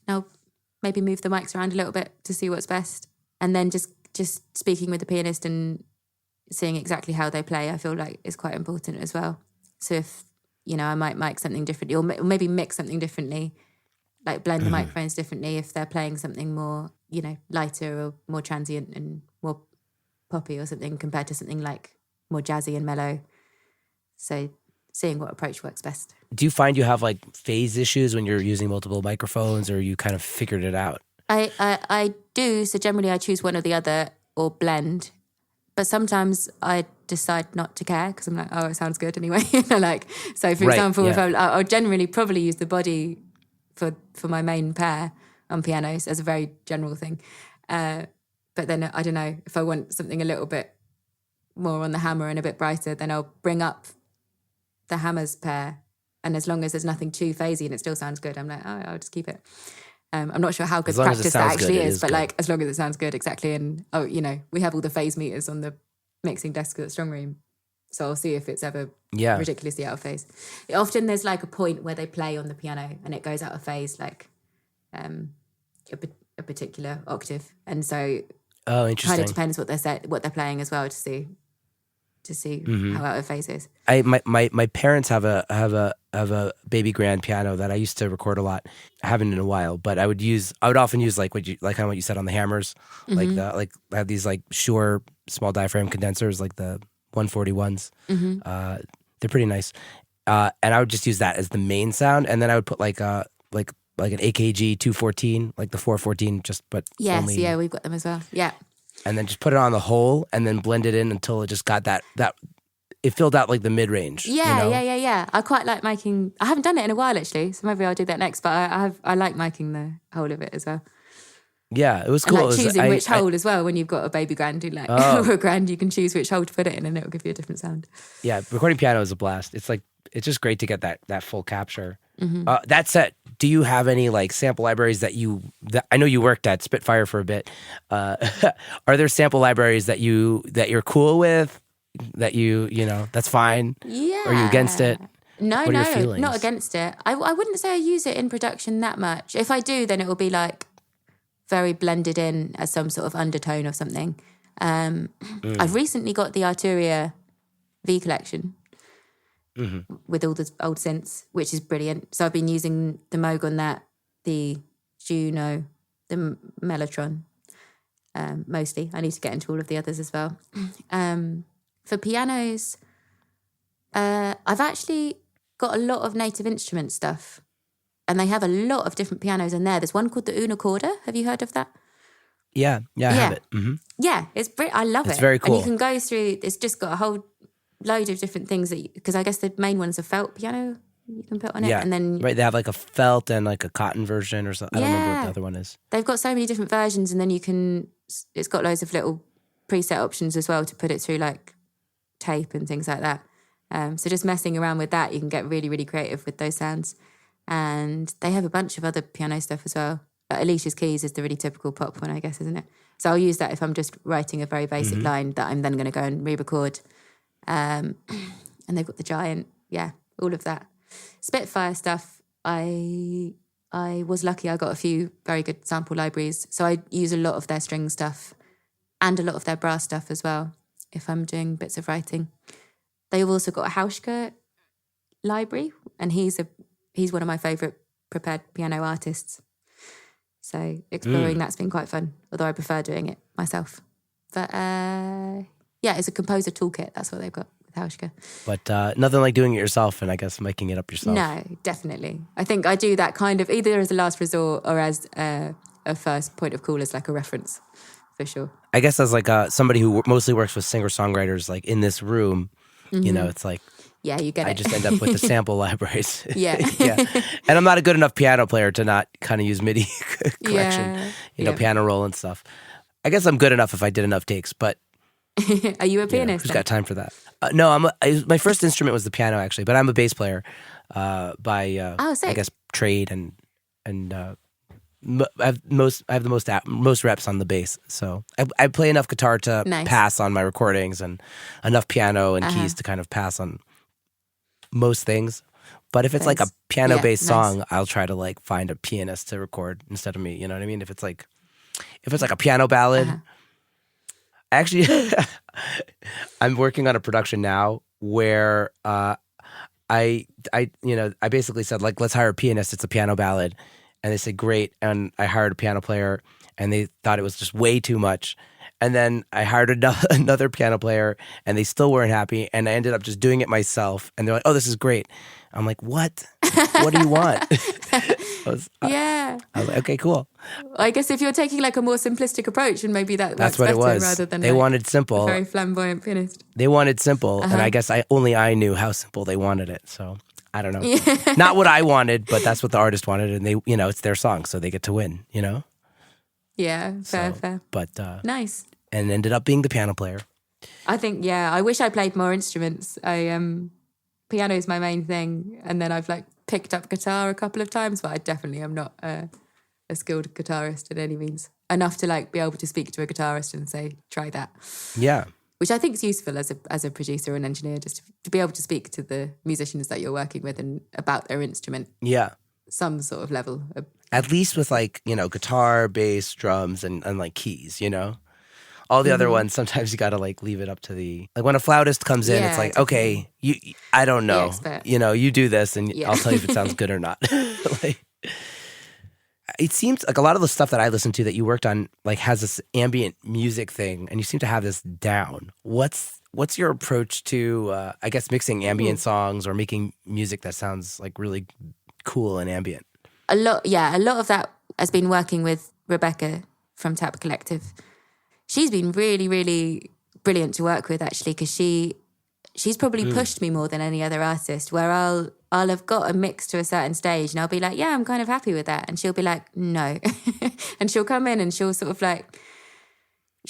I'll maybe move the mics around a little bit to see what's best. And then just speaking with the pianist and seeing exactly how they play, I feel like is quite important as well. So if, I might mic something differently or maybe mix something differently, like blend the microphones differently if they're playing something more, lighter or more transient and more poppy or something compared to something like more jazzy and mellow. So seeing what approach works best. Do you find you have like phase issues when you're using multiple microphones, or you kind of figured it out? I do. So generally I choose one or the other or blend. But sometimes I decide not to care because I'm like, oh, it sounds good anyway. So for example, if I'll generally probably use the body for my main pair on pianos as a very general thing. But then I don't know, if I want something a little bit more on the hammer and a bit brighter, then I'll bring up the hammer's pair. And as long as there's nothing too phasey and it still sounds good, I'm like, oh, I'll just keep it. I'm not sure how good practice that actually is, but like as long as it sounds good, exactly. And we have all the phase meters on the mixing desk at Strongroom, so I'll see if it's ever ridiculously out of phase. Often there's like a point where they play on the piano and it goes out of phase, like a particular octave, and so interesting. Kind of depends what they're playing as well to see how out of phase it is. My parents have a baby grand piano that I used to record a lot. I haven't in a while, but I would often use like kind of what you said on the hammers, like I have these like Shure small diaphragm condensers, like the 141s. They're pretty nice, and I would just use that as the main sound, and then I would put like an AKG 214, like the 414, only, we've got them as well. Yeah. And then just put it on the whole and then blend it in until it just got that it filled out like the mid-range. Yeah. I quite like miking. I haven't done it in a while actually, so maybe I'll do that next, but I like miking the whole of it as well. Yeah, it was cool. And like choosing which hole as well when you've got a baby grand, or a grand, you can choose which hole to put it in and it'll give you a different sound. Yeah, recording piano is a blast. It's just great to get that full capture. That said, do you have any like sample libraries that I know you worked at Spitfire for a bit. Are there sample libraries that you're cool with, that that's fine? Yeah. Are you against it? No, not against it. I wouldn't say I use it in production that much. If I do, then it will be like very blended in as some sort of undertone of something. I've recently got the Arturia V collection. With all the old synths, which is brilliant. So I've been using the Moog on that, the Juno, the Mellotron, mostly. I need to get into all of the others as well. For pianos, I've actually got a lot of Native Instruments stuff, and they have a lot of different pianos in there. There's one called the Unacorda. Have you heard of that? Yeah, I have it. Yeah, it's I love it. It's very cool. And you can go through. It's just got a whole load of different things because I guess the main one's a felt piano you can put on it, and then they have like a felt and like a cotton version or something. I don't remember what the other one is. They've got so many different versions, and then it's got loads of little preset options as well to put it through like tape and things like that. So just messing around with that, you can get really, really creative with those sounds. And they have a bunch of other piano stuff as well. Alicia's Keys is the really typical pop one, I guess, isn't it? So I'll use that if I'm just writing a very basic line that I'm then going to go and re-record. And they've got the Giant, all of that. Spitfire stuff, I was lucky I got a few very good sample libraries. So I use a lot of their string stuff and a lot of their brass stuff as well if I'm doing bits of writing. They've also got a Hauschka library, and he's one of my favourite prepared piano artists. So exploring that's been quite fun, although I prefer doing it myself. But it's a composer toolkit. That's what they've got with Hauschka. But nothing like doing it yourself and I guess making it up yourself. No, definitely. I think I do that kind of either as a last resort or as a first point of call, as like a reference, for sure. I guess as like somebody who mostly works with singer-songwriters, like in this room, it's like, you get it. I just end up with the sample libraries. Yeah. And I'm not a good enough piano player to not kind of use MIDI collection, piano roll and stuff. I guess I'm good enough if I did enough takes, but are you a pianist? Who's got time for that? No, my first instrument was the piano actually, but I'm a bass player by I guess trade and I have the most reps on the bass. So I play enough guitar to pass on my recordings and enough piano and keys to kind of pass on most things. But if it's like a piano-based nice. song, I'll try to like find a pianist to record instead of me. You know what I mean? If it's like a piano ballad, actually, I'm working on a production now where I basically said like, let's hire a pianist. It's a piano ballad, and they said great. And I hired a piano player, and they thought it was just way too much. And then I hired another piano player, and they still weren't happy. And I ended up just doing it myself. And they're like, "Oh, this is great." I'm like, "What? What do you want?" I was like, "Okay, cool." I guess if you're taking like a more simplistic approach, and maybe that's what better it was. rather than they like wanted simple, a very flamboyant pianist. They wanted simple, and I guess I knew how simple they wanted it. So I don't know, not what I wanted, but that's what the artist wanted, and they, it's their song, so they get to win. Yeah, fair. But nice. And ended up being the piano player. I think, I wish I played more instruments. Piano is my main thing, and then I've like picked up guitar a couple of times, but I definitely am not a skilled guitarist in any means. Enough to like be able to speak to a guitarist and say, try that. Yeah. Which I think is useful as a producer or an engineer, just to be able to speak to the musicians that you're working with and about their instrument. Yeah. Some sort of level. At least with like, guitar, bass, drums, and like keys, All the other ones, sometimes you got to like leave it up to like when a flautist comes in, it's like, definitely. okay, I don't know. You do this and I'll tell you if it sounds good or not. Like, it seems like a lot of the stuff that I listen to that you worked on like has this ambient music thing, and you seem to have this down. What's your approach to, I guess, mixing ambient songs or making music that sounds like really cool and ambient? A lot of that has been working with Rebecca from Tap Collective. She's been really, really brilliant to work with, actually, because she's probably pushed me more than any other artist, where I'll have got a mix to a certain stage and I'll be like, yeah, I'm kind of happy with that. And she'll be like, no. And she'll come in and she'll sort of like,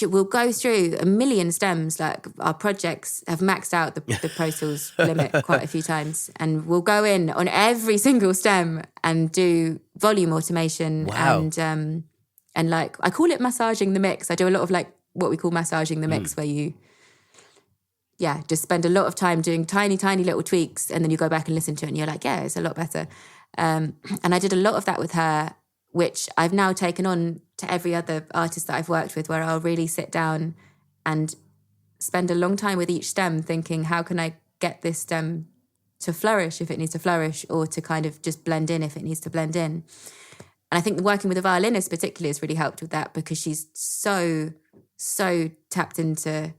we'll go through a million stems. Like our projects have maxed out the Pro Tools limit quite a few times. And we'll go in on every single stem and do volume automation. Wow. And like, I call it massaging the mix. I do a lot of like what we call massaging the mix, where you, just spend a lot of time doing tiny, tiny little tweaks, and then you go back and listen to it and you're like, yeah, it's a lot better. And I did a lot of that with her, which I've now taken on to every other artist that I've worked with, where I'll really sit down and spend a long time with each stem thinking, how can I get this stem to flourish if it needs to flourish, or to kind of just blend in if it needs to blend in. And I think working with a violinist particularly has really helped with that, because she's so tapped into,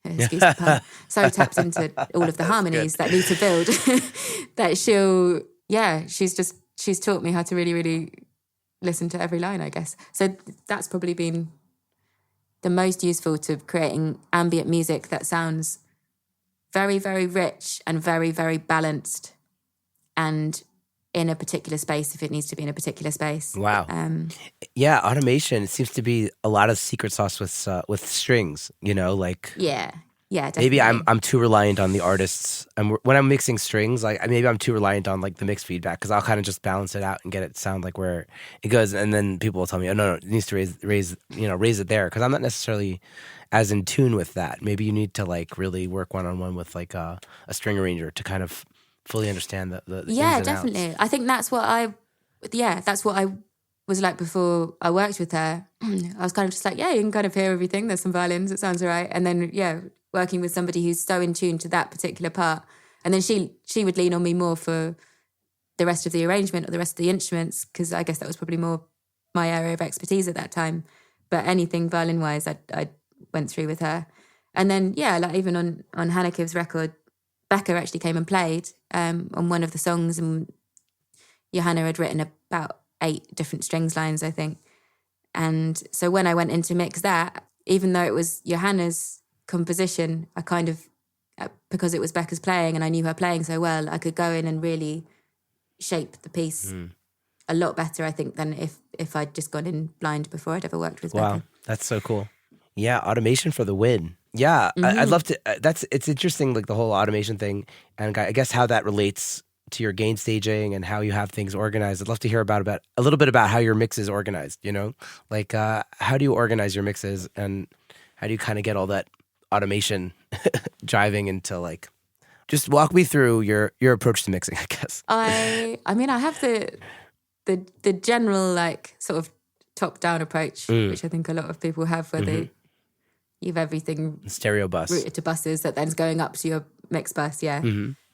excuse the pun, so tapped into all of the harmonies that need to build that she's taught me how to really, really listen to every line, I guess. So that's probably been the most useful to creating ambient music that sounds very, very rich and very, very balanced, and in a particular space if it needs to be in a particular space. Wow. Yeah, automation seems to be a lot of secret sauce with strings, like... Yeah, definitely. Maybe I'm too reliant on the artists. When I'm mixing strings, like maybe I'm too reliant on like the mix feedback, because I'll kind of just balance it out and get it sound like where it goes, and then people will tell me, oh no, it needs to raise it there, because I'm not necessarily as in tune with that. Maybe you need to like really work one-on-one with like a string arranger to kind of fully understand the ins and definitely outs. I think that's what I was like before I worked with her. I was kind of just like, you can kind of hear everything, there's some violins, it sounds all right. And then working with somebody who's so in tune to that particular part, and then she would lean on me more for the rest of the arrangement or the rest of the instruments, because I guess that was probably more my area of expertise at that time. But anything violin wise I went through with her. And then like even on Hanekev's record, Becca actually came and played on one of the songs, and Johanna had written about 8 different strings lines, I think. And so when I went in to mix that, even though it was Johanna's composition, I kind of, because it was Becca's playing and I knew her playing so well, I could go in and really shape the piece a lot better, I think, than if I'd just gone in blind before I'd ever worked with Becca. Wow, that's so cool. Yeah, automation for the win. Yeah, I'd love to. It's interesting, like the whole automation thing, and I guess how that relates to your gain staging and how you have things organized. I'd love to hear about a little bit about how your mix is organized. Like how do you organize your mixes, and how do you kind of get all that automation driving into like Just walk me through your approach to mixing, I guess. I mean, I have the general like sort of top down approach, which I think a lot of people have, where you have everything Stereo bus routed to buses that then's going up to your mix bus. Yeah.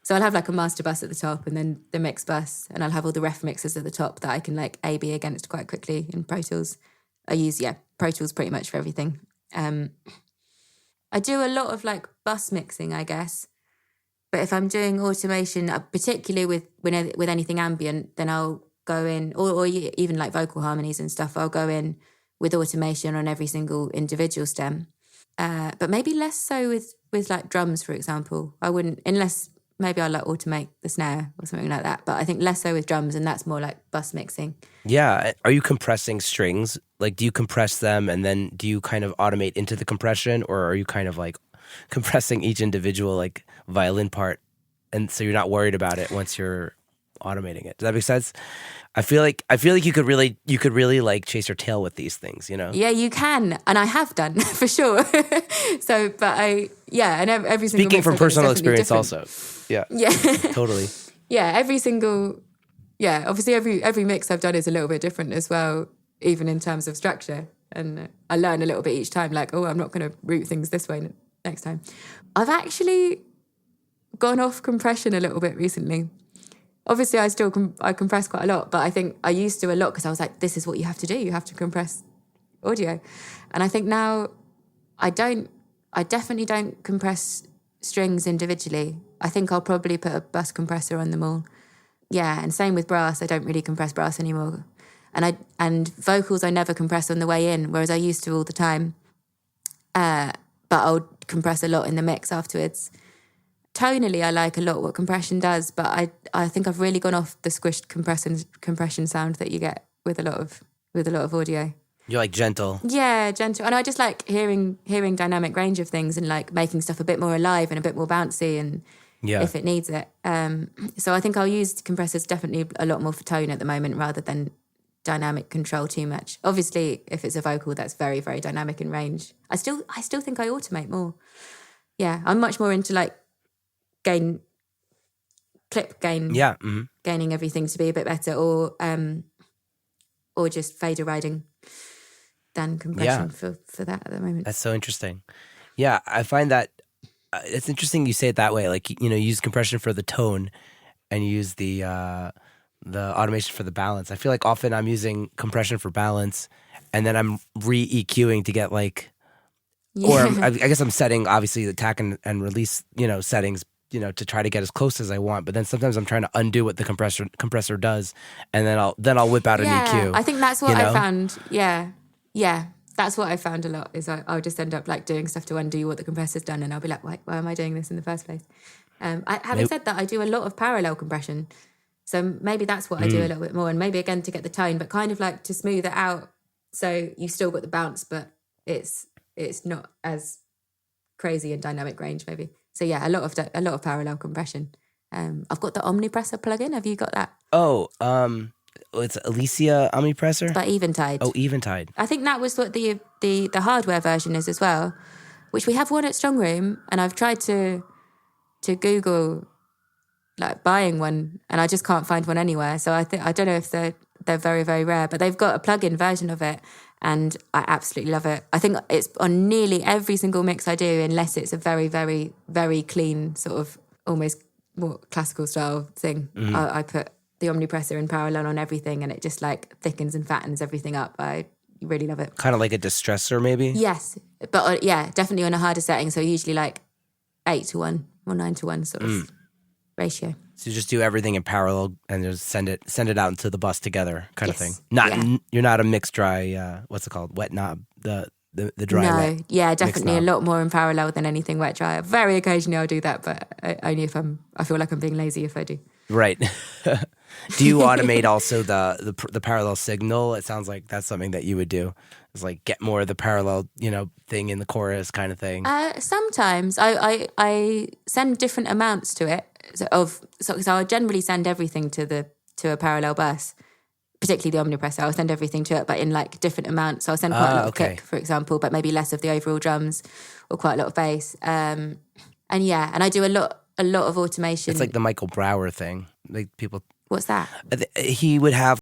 So I'll have like a master bus at the top and then the mix bus, and I'll have all the ref mixers at the top that I can like A/B against quite quickly in Pro Tools. I use Pro Tools pretty much for everything. I do a lot of like bus mixing, I guess. But if I'm doing automation, particularly with anything ambient, then I'll go in, or even like vocal harmonies and stuff, I'll go in with automation on every single individual stem. But maybe less so with like drums, for example. I wouldn't, unless maybe I'll like automate the snare or something like that. But I think less so with drums, and that's more like bus mixing. Yeah. Are you compressing strings? Like, do you compress them and then do you kind of automate into the compression, or are you kind of like compressing each individual like violin part, and so you're not worried about it once you're automating it? Does that make sense? I feel like you could really like chase your tail with these things, you know? Yeah, you can, and I have done for sure. So, but and every single speaking mix from personal experience, different. also, yeah, totally, every single, obviously every mix I've done is a little bit different as well, even in terms of structure, and I learn a little bit each time. Like, oh, I'm not going to route things this way next time. I've actually gone off compression a little bit recently. Obviously, I compress quite a lot, but I think I used to a lot because I was like, this is what you have to do. You have to compress audio. And I think now I definitely don't compress strings individually. I think I'll probably put a bus compressor on them all. Yeah, and same with brass. I don't really compress brass anymore. And vocals I never compress on the way in, whereas I used to all the time. But I'll compress a lot in the mix afterwards. Tonally, I like a lot what compression does, but I think I've really gone off the squished compression sound that you get with a lot of audio. You're like gentle. Yeah, gentle. And I just like hearing dynamic range of things and like making stuff a bit more alive and a bit more bouncy, and if it needs it. So I think I'll use compressors definitely a lot more for tone at the moment rather than dynamic control too much. Obviously, if it's a vocal that's very, very dynamic in range, I still think I automate more. Yeah, I'm much more into like clip gain. Yeah. Gaining everything to be a bit better, or just fader riding than compression for that at the moment. That's so interesting. Yeah, I find that it's interesting you say it that way. Like, you know, you use compression for the tone and you use the automation for the balance. I feel like often I'm using compression for balance and then I'm re-EQing to get like, or I guess I'm setting obviously the attack and release, you know, settings, you know, to try to get as close as I want. But then sometimes I'm trying to undo what the compressor does, and then I'll whip out an EQ. I think that's what I found. Yeah, that's what I found a lot. Is I'll just end up like doing stuff to undo what the compressor's done, and I'll be like, why am I doing this in the first place? Having said that, I do a lot of parallel compression, so maybe that's what I do a little bit more, and maybe again to get the tone, but kind of like to smooth it out, so you still got the bounce, but it's not as crazy in dynamic range, maybe. So yeah, a lot of parallel compression. I've got the Omnipressor plugin. Have you got that? Oh, it's Alicia Omnipressor? But Eventide. Oh, Eventide. I think that was what the hardware version is as well, which we have one at Strongroom, and I've tried to Google like buying one, and I just can't find one anywhere. So I don't know if they're very, very rare, but they've got a plug-in version of it, and I absolutely love it. I think it's on nearly every single mix I do, unless it's a very, very, very clean sort of almost more classical style thing. I put the Omnipressor in parallel on everything, and it just like thickens and fattens everything up. I really love it. Kind of like a distressor, maybe? Yes, but definitely on a harder setting. So usually like 8-1 or 9-1 sort of ratio. So you just do everything in parallel and just send it out into the bus together, kind of thing. You're not a mixed dry. What's it called? Wet knob. The dry. No, wet yeah, definitely a lot more in parallel than anything wet dry. Very occasionally I'll do that, but only if I feel like I'm being lazy if I do. Right. Do you automate also the parallel signal? It sounds like that's something that you would do. It's like get more of the parallel, you know, thing in the chorus kind of thing. Sometimes I send different amounts to it. So I generally send everything to a parallel bus, particularly the Omnipressor. I'll send everything to it, but in like different amounts. So I'll send quite a lot of kick, for example, but maybe less of the overall drums, or quite a lot of bass. And I do a a lot of automation. It's like the Michael Brower thing. Like people, What's that? he would have